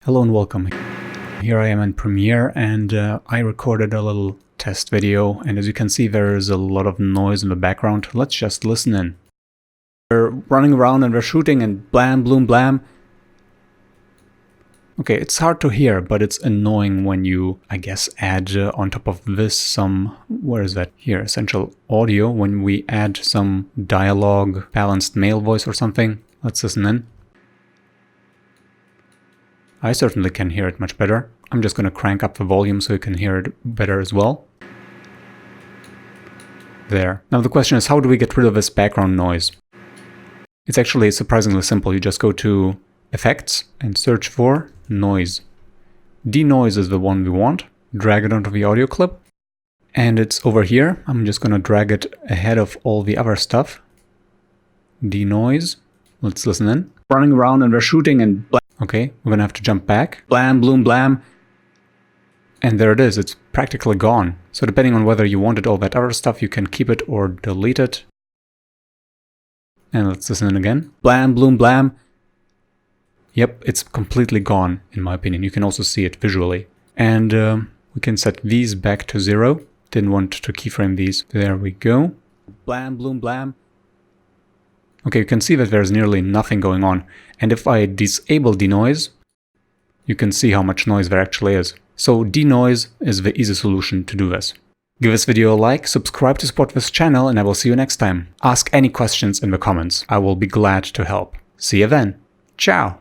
Hello and welcome. Here I am in Premiere and I recorded a little test video, and as you can see there is a lot of noise in the background. Let's just listen in. We're running around and we're shooting and blam, bloom, blam. Okay, it's hard to hear, but it's annoying when you, I guess, add on top of this some, where is that? Here, essential audio, when we add some dialogue, balanced male voice or something. Let's listen in. I certainly can hear it much better. I'm just going to crank up the volume so you can hear it better as well. There. Now the question is, how do we get rid of this background noise? It's actually surprisingly simple. You just go to Effects and search for Noise. Denoise is the one we want. Drag it onto the audio clip. And it's over here. I'm just going to drag it ahead of all the other stuff. Denoise. Let's listen in. Running around and we're shooting and blam. Okay, we're gonna have to jump back. Blam, bloom, blam. And there it is, it's practically gone. So depending on whether you wanted all that other stuff, you can keep it or delete it. And let's listen in again. Blam, bloom, blam. Yep, it's completely gone, in my opinion. You can also see it visually. And we can set these back to 0. Didn't want to keyframe these. There we go. Blam, bloom, blam. Okay, you can see that there's nearly nothing going on. And if I disable denoise, you can see how much noise there actually is. So denoise is the easy solution to do this. Give this video a like, subscribe to support this channel, and I will see you next time. Ask any questions in the comments. I will be glad to help. See you then. Ciao!